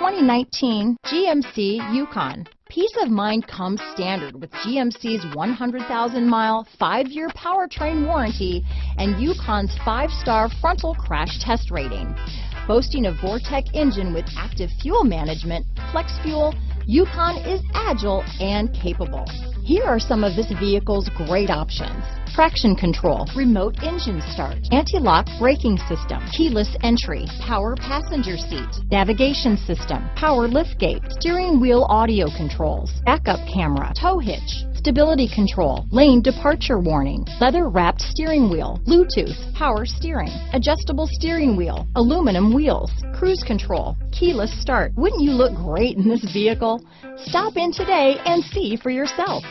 2019 GMC Yukon. Peace of mind comes standard with GMC's 100,000-mile, 5-year powertrain warranty and Yukon's 5-star frontal crash test rating. Boasting a Vortec engine with active fuel management, flex fuel, Yukon is agile and capable. Here are some of this vehicle's great options: traction control, remote engine start, anti-lock braking system, keyless entry, power passenger seat, navigation system, power liftgate, steering wheel audio controls, backup camera, tow hitch, stability control, lane departure warning, leather-wrapped steering wheel, Bluetooth, power steering, adjustable steering wheel, aluminum wheels, cruise control, keyless start. Wouldn't you look great in this vehicle? Stop in today and see for yourself.